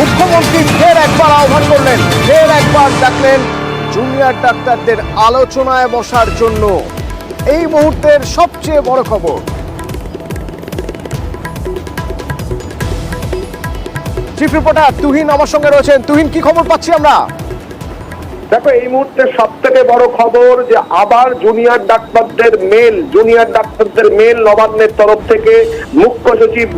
মুখ্যমন্ত্রী ফের একবার আহ্বান করলেন, ফের একবার ডাকলেন জুনিয়র ডাক্তারদের আলোচনায় বসার জন্য। এই মুহূর্তের সবচেয়ে বড় খবর। চিফ রিপোর্টার তুহিন আমার সঙ্গে রয়েছেন। তুহিন, কি খবর পাচ্ছি আমরা? দেখো, এই মুহূর্তে সব থেকে বড় খবর যে আবার জুনিয়র ডাক্তারদের মেল নবান্নের তরফ থেকে মুখ্য সচিব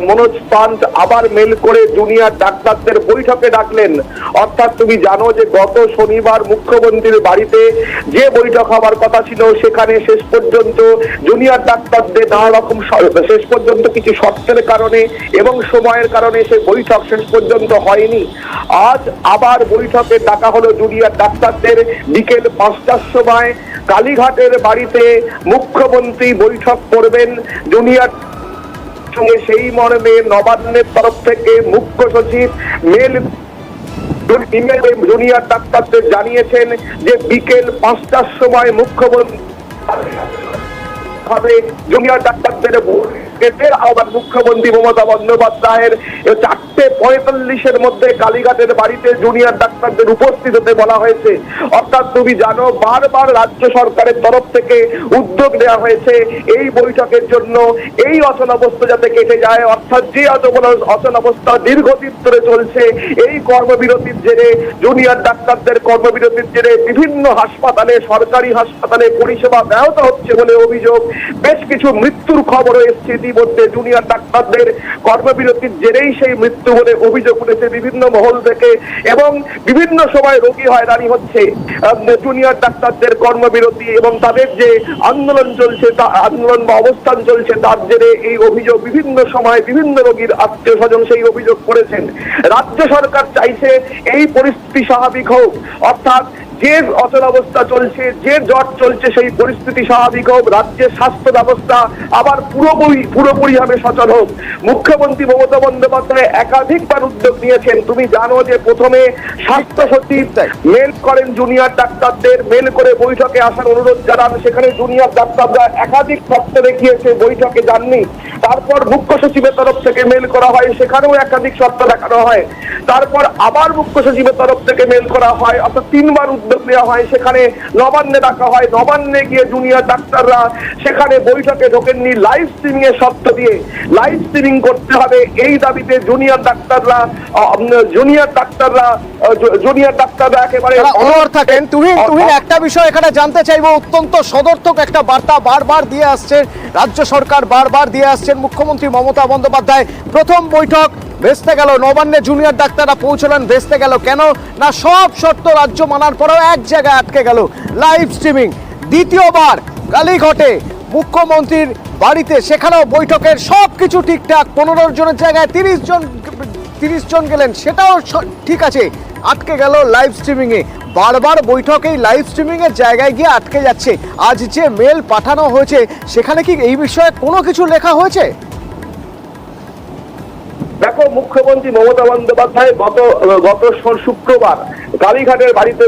মনোজ পান্ত আবার মেল করে জুনিয়র ডাক্তারদের বৈঠকে ডাকলেন। অর্থাৎ তুমি জানো যে গত শনিবার মুখ্যমন্ত্রীর বাড়িতে যে বৈঠক হওয়ার কথা ছিল সেখানে শেষ পর্যন্ত জুনিয়র ডাক্তারদের নানা রকম শেষ পর্যন্ত কিছু শর্তের কারণে এবং সময়ের কারণে সে বৈঠক শেষ পর্যন্ত হয়নি। আজ আবার বৈঠকে ডাকা হলো জুনিয়র ডাক্তারদের। বিকেল 5টার সময় কালীঘাটের বাড়িতে মুখ্যমন্ত্রী বৈঠক করবেন জুনিয়র সঙ্গে। সেই মর্মে নবান্নের তরফ থেকে মুখ্য সচিব জুনিয়র ডাক্তারদের জানিয়েছেন যে বিকেল 5টার সময় মুখ্যমন্ত্রী জুনিয়র ডাক্তারদের আহ্বান। মুখ্যমন্ত্রী মমতা বন্দ্যোপাধ্যায়ের 4:45-এর মধ্যে কালীঘাটের বাড়িতে জুনিয়র ডাক্তারদের উপস্থিত হতে বলা হয়েছে। অর্থাৎ তুমি জানো, বারবার রাজ্য সরকারের তরফ থেকে উদ্যোগ নেওয়া হয়েছে এই বৈঠকের জন্য, এই অচলাবস্থা যাতে কেটে যায়। অর্থাৎ যে অচলাবস্থা দীর্ঘদিন ধরে চলছে, এই কর্মবিরতির জেরে, জুনিয়র ডাক্তারদের কর্মবিরতির জেরে বিভিন্ন হাসপাতালে, সরকারি হাসপাতালে পরিষেবা ব্যাহত হচ্ছে বলে অভিযোগ। বেশ কিছু মৃত্যুর খবরও এসছে ইতিমধ্যে জুনিয়র ডাক্তারদের কর্মবিরতির জেরেই সেই মৃত্যু বলে অভিযোগ উঠেছে বিভিন্ন মহল থেকে, এবং বিভিন্ন সময় রোগী হয়রানি হচ্ছে। জুনিয়র ডাক্তারদের কর্মবিরতি এবং তাদের যে আন্দোলন চলছে, আন্দোলন বা অবস্থান চলছে, তার জেরে এই অভিযোগ বিভিন্ন সময় বিভিন্ন রোগীর আত্মীয় স্বজন সেই অভিযোগ করেছেন। রাজ্য সরকার চাইছে এই পরিস্থিতি স্বাভাবিক হোক, অর্থাৎ যে অচলাবস্থা চলছে, যে জট চলছে, সেই পরিস্থিতি স্বাভাবিক হোক, রাজ্যের স্বাস্থ্য ব্যবস্থা আবার পুরোপুরিভাবে সচল হোক। মুখ্যমন্ত্রী মমতা বন্দ্যোপাধ্যায় একাধিকবার উদ্যোগ নিয়েছেন। তুমি জানো যে প্রথমে স্বাস্থ্য সচিব মেল করেন জুনিয়র ডাক্তারদের, মেল করে বৈঠকে আসার অনুরোধ জানান। সেখানে জুনিয়র ডাক্তাররা একাধিক শর্ত দেখিয়েছে, বৈঠকে যাননি। তারপর মুখ্য সচিবের তরফ থেকে মেল করা হয়, সেখানেও একাধিক শর্ত দেখানো হয়। তারপর আবার মুখ্য সচিবের তরফ থেকে মেল করা হয়, অর্থাৎ 3বার উদ্যোগ নেওয়া হয়। সেখানে নবান্নে ডাকা হয়, নবান্নে গিয়ে জুনিয়র ডাক্তাররা সেখানে বৈঠকে ঢোকেননি। লাইভ স্ট্রিমিং এর শর্ত দিয়ে লাইভ স্ট্রিমিং করতে হবে, এই দাবিতে জুনিয়র ডাক্তাররা একেবারে অনড় থাকেন। তুহিন, একটা বিষয় এখানে জানতে চাইবো, অত্যন্ত সদর্থক একটা বার্তা বারবার দিয়ে আসছে রাজ্য সরকার, বারবার দিয়ে আসছেন মুখ্যমন্ত্রী মমতা বন্দ্যোপাধ্যায়। প্রথম বৈঠক ভেস্তে গেল, নবান্নে জুনিয়র ডাক্তাররা পৌঁছলেন, ভেস্তে গেল কেন না সব শর্ত রাজ্য মানার পরেও এক জায়গায় আটকে গেল, লাইভ স্ট্রিমিং। দ্বিতীয়বার কালীঘাটে মুখ্যমন্ত্রীর বাড়িতে, সেখানেও বৈঠকের সব কিছু ঠিকঠাক, 15 জনের জায়গায় 30 জন গেলেন, সেটাও ঠিক আছে, আটকে গেল লাইভ স্ট্রিমিং এ। বারবার বৈঠকেই লাইভ স্ট্রিমিং এর জায়গায় গিয়ে আটকে যাচ্ছে। আজ যে মেল পাঠানো হয়েছে সেখানে কি এই বিষয়ে কোনো কিছু লেখা হয়েছে? দেখো, মুখ্যমন্ত্রী মমতা বন্দ্যোপাধ্যায় গত শুক্রবার কালীঘাটের বাড়িতে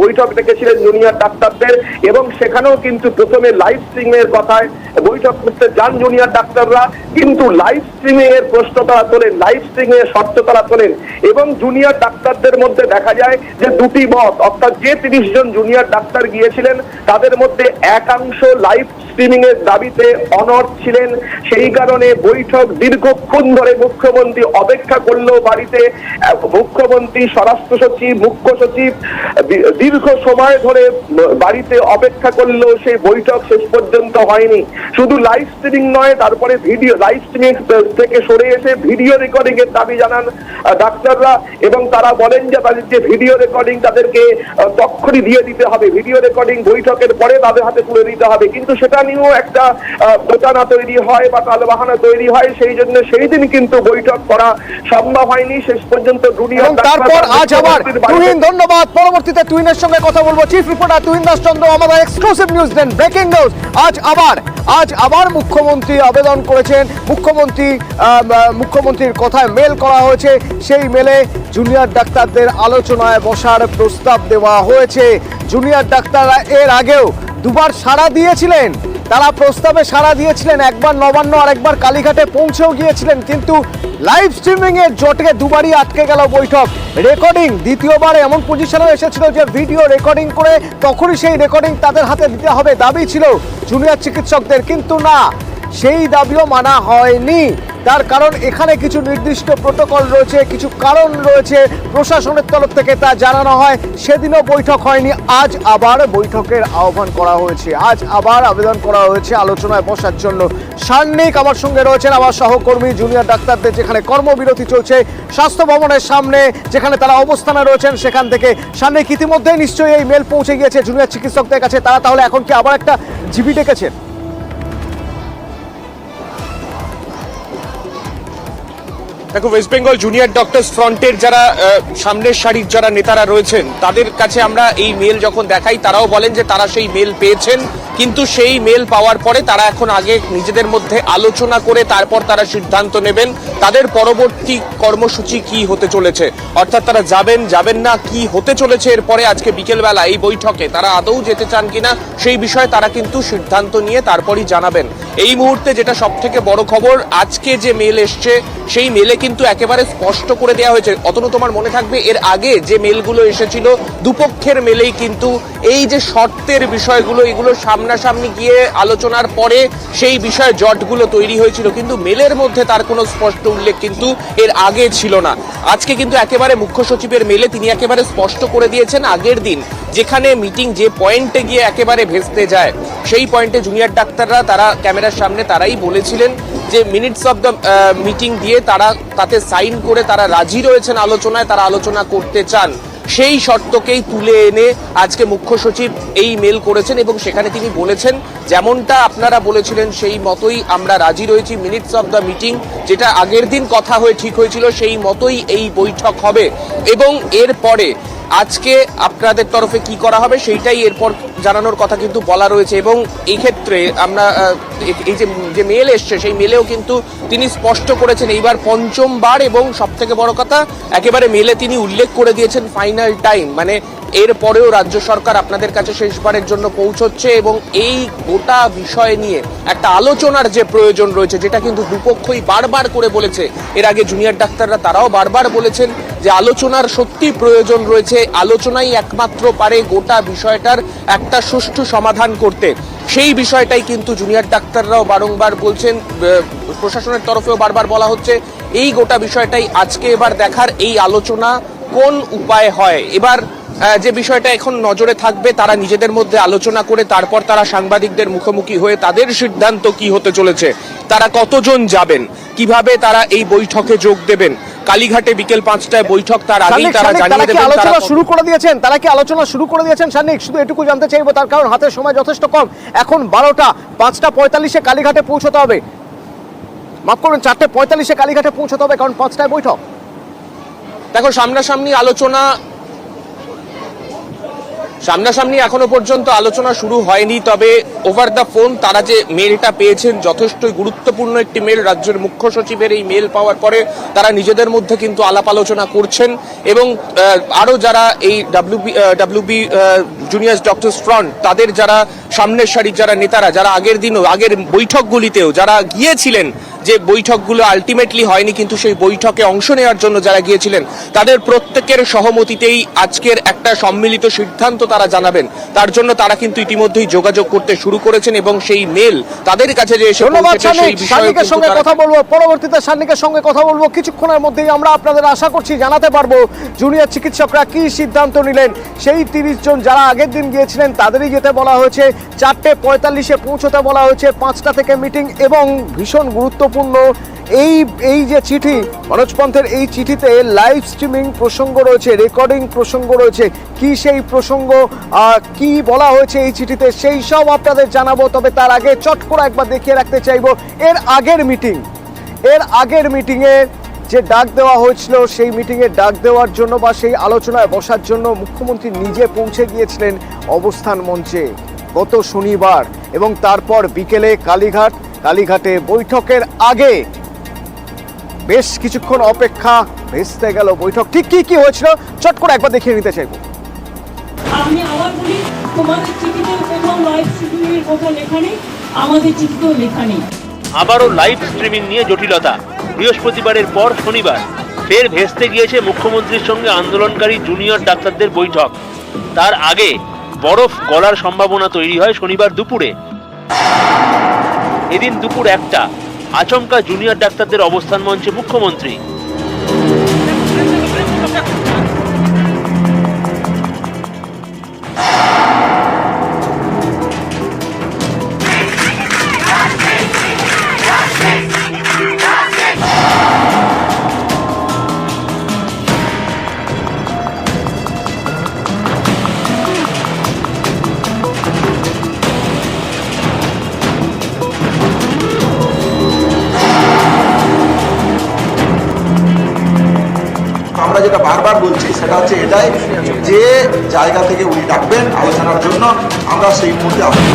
বৈঠক ডেকেছিলেন জুনিয়র ডাক্তারদের, এবং সেখানেও কিন্তু প্রথমে লাইভ স্ট্রিমিং এর কথায় বৈঠক করতে যান জুনিয়র ডাক্তাররা, কিন্তু লাইভ স্ট্রিমিং এর প্রশ্ন তারা তোলেন, লাইভ স্ট্রিমিং এর শর্ত তারা তোলেন। এবং জুনিয়র ডাক্তারদের মধ্যে দেখা যায় যে দুটি মত, অর্থাৎ যে 30 জন জুনিয়র ডাক্তার গিয়েছিলেন তাদের মধ্যে একাংশ লাইভ স্ট্রিমিং এর দাবিতে অনড় ছিলেন। সেই কারণে বৈঠক দীর্ঘক্ষণ ধরে মুখ্যমন্ত্রী অপেক্ষা করলো বাড়িতে। মুখ্যমন্ত্রী, স্বরাষ্ট্র সচিব, মুখ্য সচিব দীর্ঘ সময় ধরে বাড়িতে অপেক্ষা করলো, সেই বৈঠক শেষ পর্যন্ত হয়নি। শুধু লাইভ স্ট্রিমিং নয়, তারপরে লাইভ স্ট্রিমিং থেকে সরে এসে ভিডিও রেকর্ডিং এর দাবি জানান ডাক্তাররা, এবং তারা বলেন যে তাদের যে ভিডিও রেকর্ডিং তাদেরকে তক্ষুনি দিয়ে দিতে হবে, ভিডিও রেকর্ডিং বৈঠকের পরে তাদের হাতে তুলে দিতে হবে। কিন্তু সেটা নিয়েও একটা দোটানা তৈরি হয় বা তালবাহানা তৈরি হয়, সেই জন্য সেই দিন কিন্তু বৈঠক করা সম্ভব হয়নি। শেষ পর্যন্ত তারপর আজ আবার তুহিন, ধন্যবাদ। পরবর্তীতে তুহিনের সঙ্গে কথা বলবো। চিফ রিপোর্টার তুহিন দাস চন্দ্র, আমাদের এক্সক্লুসিভ নিউজ দেন, ব্রেকিং নিউজ। আজ আবার মুখ্যমন্ত্রী আবেদন করেছেন, মুখ্যমন্ত্রীর কথায় মেল করা হয়েছে, সেই মেলে জুনিয়র ডাক্তারদের আলোচনায় বসার প্রস্তাব দেওয়া হয়েছে। জুনিয়র ডাক্তাররা এর আগেও দুবার সাড়া দিয়েছিলেন, তারা প্রস্তাবে সাড়া দিয়েছিলেন, একবার নবান্ন আর একবার কালীঘাটে পৌঁছেও গিয়েছিলেন, কিন্তু লাইভ স্ট্রিমিং এর জটকে দুবারই আটকে গেল বৈঠক। রেকর্ডিং দ্বিতীয়বার এমন পজিশনেও এসেছিল যে ভিডিও রেকর্ডিং করে তখনই সেই রেকর্ডিং তাদের হাতে দিতে হবে, দাবি ছিল জুনিয়র চিকিৎসকদের, কিন্তু না, সেই দাবিও মানা হয়নি। তার কারণ এখানে কিছু নির্দিষ্ট প্রোটোকল রয়েছে, কিছু কারণ রয়েছে প্রশাসনের তরফ থেকে, তা জানানো হয়। সেদিনও বৈঠক হয়নি, আজ আবার বৈঠকের আহ্বান করা হয়েছে, আজ আবার আবেদন করা হয়েছে আলোচনায় বসার জন্য। সান্নিক আমার সঙ্গে রয়েছেন, আমার সহকর্মী জুনিয়র ডাক্তারদের যেখানে কর্মবিরতি চলছে স্বাস্থ্য ভবনের সামনে, যেখানে তারা অবস্থানে রয়েছেন সেখান থেকে। সান্নিক, ইতিমধ্যে নিশ্চয়ই এই মেল পৌঁছে গিয়েছে জুনিয়র চিকিৎসকদের কাছে, তারা তাহলে এখন কি আবার একটা জিবি ডেকেছেন? দেখো, ওয়েস্ট বেঙ্গল জুনিয়র ডক্টরস ফ্রন্টের যারা সামনের সারির যারা নেতারা রয়েছেন তাদের কাছে আমরা এই মেল যখন দেখাই, তারাও বলেন যে তারা সেই মেল পেয়েছেন, কিন্তু সেই মেল পাওয়ার পরে তারা এখন আগে নিজেদের মধ্যে আলোচনা করে তারপর তারা সিদ্ধান্ত নেবেন তাদের পরবর্তী কর্মসূচি কি হতে চলেছে, অর্থাৎ তারা যাবেন না, কি হতে চলেছে এরপরে আজকে বিকেলবেলা এই বৈঠকে তারা আদৌ যেতে চান কিনা সেই বিষয়ে তারা কিন্তু সিদ্ধান্ত নিয়ে তারপরই জানাবেন। এই মুহূর্তে যেটা সব থেকে বড় খবর, আজকে যে মেল এসছে সেই মেলে কিন্তু একেবারে স্পষ্ট করে দেওয়া হয়েছে। অতনু, তোমার মনে থাকবে এর আগে যে মেলগুলো এসেছিল দুপক্ষের মেলেই কিন্তু এই যে শর্তের বিষয়গুলো এগুলো সামনাসামনি গিয়ে আলোচনার পরে সেই বিষয়ে জটগুলো তৈরি হয়েছিল, কিন্তু মেলের মধ্যে তার কোনো স্পষ্ট উল্লেখ কিন্তু এর আগে ছিল না। আজকে কিন্তু একেবারে মুখ্য সচিবের মেলে তিনি একেবারে স্পষ্ট করে দিয়েছেন আগের দিন যেখানে মিটিং যে পয়েন্টে গিয়ে একেবারে ভেস্তে যায় সেই পয়েন্টে জুনিয়র ডাক্তাররা তারা ক্যামেরার সামনে তারাই বলেছিলেন যে মিনিটস অফ দ্য মিটিং দিয়ে তারা তাতে সাইন করে তারা রাজি রয়েছেন আলোচনায়, তারা আলোচনা করতে চান। সেই শর্তকেই তুলে এনে আজকে মুখ্য সচিব এই মেল করেছেন এবং সেখানে তিনি বলেছেন যেমনটা আপনারা বলেছিলেন সেই মতোই আমরা রাজি রয়েছি, মিনিটস অফ দ্য মিটিং যেটা আগের দিন কথা হয়ে ঠিক হয়েছিল সেই মতোই এই বৈঠক হবে এবং এরপরে আজকে আপনাদের তরফে কি করা হবে সেইটাই এরপর জানানোর কথা কিন্তু বলা রয়েছে। এবং এই ক্ষেত্রে আমরা এই যে মেল এসছে সেই মেলেও কিন্তু তিনি স্পষ্ট করেছেন এইবার পঞ্চমবার, এবং সব থেকে বড় কথা একেবারে মেলে তিনি উল্লেখ করে দিয়েছেন ফাইনাল টাইম, মানে এরপরেও রাজ্য সরকার আপনাদের কাছে শেষবারের জন্য পৌঁছচ্ছে এবং এই গোটা বিষয় নিয়ে একটা আলোচনার যে প্রয়োজন রয়েছে যেটা কিন্তু দুপক্ষই বারবার করে বলেছে। এর আগে জুনিয়র ডাক্তাররা তারাও বারবার বলেছেন যে আলোচনার সত্যি প্রয়োজন রয়েছে, আলোচনাই একমাত্র পারে গোটা বিষয়টার একটা সুষ্ঠু সমাধান করতে। সেই বিষয়টাই কিন্তু জুনিয়র ডাক্তাররাও বারংবার বলছেন, প্রশাসনের তরফেও বারবার বলা হচ্ছে এই গোটা বিষয়টাই আজকে এবার দেখার, এই আলোচনা কোন উপায় হয়। এবার যে বিষয়টা এখন নজরে থাকবে তারা নিজেদের মধ্যে আলোচনা করে তারপর তারা সাংবাদিকদের মুখোমুখি হয়ে তাদের সিদ্ধান্ত কি হতে চলেছে, তারা কতজন যাবেন, কিভাবে তারা এই বৈঠকে যোগ দেবেন। কালীঘাটে বিকেল 5টায় বৈঠক, তার আগেই তারা জানিয়ে দেবেন আলোচনা শুরু করে দিয়েছেন। তারা কি আলোচনা শুরু করে দিয়েছেন সান্নিক? শুধু এটুকু জানতে চাইবো, তার কারণ হাতের সময় যথেষ্ট কম, এখন 12টা, 5:45 কালীঘাটে পৌঁছতে হবে, মাফ করুন 4:45 কালীঘাটে পৌঁছতে হবে, কারণ 5টায় বৈঠক। দেখো, সামনাসামনি এখনো পর্যন্ত আলোচনা শুরু হয়নি, তবে ওভার দ্য ফোন তারা যে মেলটা পেয়েছেন যথেষ্টই গুরুত্বপূর্ণ একটি মেল। রাজ্যের মুখ্য সচিবের এই মেল পাওয়ার পরে তারা নিজেদের মধ্যে কিন্তু আলাপ আলোচনা করছেন এবং আরও যারা এই ডাব্লিউবি জুনিয়র ডক্টরস ফ্রন্ট তাদের যারা সামনের সারির যারা নেতারা, যারা আগের বৈঠকগুলিতেও যারা গিয়েছিলেন, যে বৈঠকগুলো আলটিমেটলি হয়নি কিন্তু সেই বৈঠকে অংশ নেওয়ার জন্য যারা গিয়েছিলেন তাদের প্রত্যেকের সহমতিতেই আজকের একটা সম্মিলিত সিদ্ধান্ত তারা জানাবেন। তার জন্য তারা কিন্তু ইতিমধ্যেই যোগাযোগ করতে শুরু করেছেন এবং সেই মেল তাদের কাছে যে এসে পৌঁছেছে সেই বিষয়ে সঙ্গে কথা বলবো, পরবর্তীতে সান্নিকের সঙ্গে কথা বলবো। কিছুক্ষণের মধ্যেই আমরা আপনাদের আশা করছি জানাতে পারবো জুনিয়র চিকিৎসকরা কি সিদ্ধান্ত নিলেন। সেই 30 জন যারা আগের দিন গিয়েছিলেন তাদেরই যেতে বলা হয়েছে, 4:45 পৌঁছতে বলা হয়েছে, 5টা থেকে মিটিং। এবং ভীষণ গুরুত্বপূর্ণ এই যে চিঠি মনোজ পন্থের, এই চিঠিতে লাইভ স্ট্রিমিং প্রসঙ্গ রয়েছে, রেকর্ডিং প্রসঙ্গ রয়েছে। কি সেই প্রসঙ্গ, কি বলা হয়েছে এই চিঠিতে, সেই সব আপনাদের জানাবো। তবে তার আগে চট করে একবার দেখিয়ে রাখতে চাইবো এর আগের মিটিংয়ে যে ডাক দেওয়া হয়েছিল, সেই মিটিংয়ে ডাক দেওয়ার জন্য বা সেই আলোচনায় বসার জন্য মুখ্যমন্ত্রী নিজে পৌঁছে গিয়েছিলেন অবস্থান মঞ্চে গত শনিবার, এবং তারপর বিকেলে কালীঘাটে বৈঠকের আগে বেশ কিছুক্ষণ অপেক্ষা, ভেস্তে গেল বৈঠক। ঠিক কি হয়েছিল চট করে একবার দেখিয়ে নিতে চাইবো। আমি আবার বলি, তোমাদের চিঠিতে কোথাও লাইভ স্ট্রিমিংয়ের কথা লেখা নেই। আমাদের চিঠিতেও লেখা নেই। আবারও লাইভ স্ট্রিমিং নিয়ে জটিলতা। বৃহস্পতিবারের পর শনিবার ফের ভেস্তে গিয়েছে মুখ্যমন্ত্রীর সঙ্গে আন্দোলনকারী জুনিয়র ডাক্তারদের বৈঠক। তার আগে বরফ গলার সম্ভাবনা তৈরি হয় শনিবার দুপুরে। এদিন দুপুর 1টা আচমকা জুনিয়র ডাক্তারদের অবস্থান মঞ্চে মুখ্যমন্ত্রী। আমরা যেটা বারবার বলছি সেটা হচ্ছে এটাই, যে জায়গা থেকে উনি ডাকবেন আলোচনার জন্য আমরা সেই মুহূর্তে আসবো।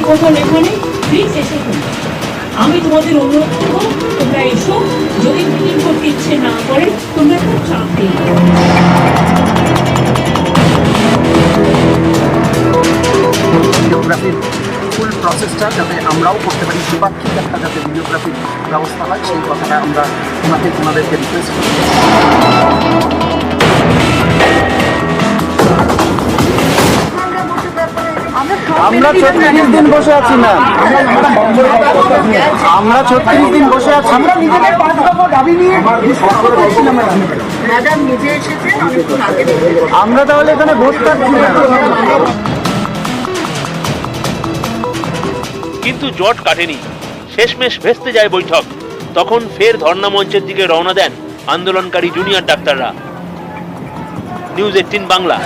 কথা লেখা নেই, প্লিজ এসে করবে। আমি তোমাদের অনুরোধ করবো তোমরা এসো, যদি মিটিং করতে ইচ্ছে না করে তোমরা খুব চাপ দিই। ভিডিওগ্রাফির ফুল প্রসেসটা যাতে আমরাও করতে পারি, দ্বিপাক্ষিক একটা যাতে ভিডিওগ্রাফির ব্যবস্থা হয় সেই কথাটা আমরা ওনাদেরকে রিকোয়েস্ট করি। আমরা 36 দিন বসে আছি না, আমরা 36 দিন বসে আছি। আমরা নিজেদের 5 দফা দাবি নিয়ে ম্যাডাম নিজে এসেছেন অনেকক্ষণ আগে। আমরা তাহলে এখানে ভোট পাচ্ছি না। কিন্তু জট কাটেনি, শেষমেশ ভেস্তে যায় বৈঠক। তখন ফের ধর্ণা মঞ্চের দিকে রওনা দেন আন্দোলনকারী জুনিয়র ডাক্তাররা। নিউজ 18 বাংলা।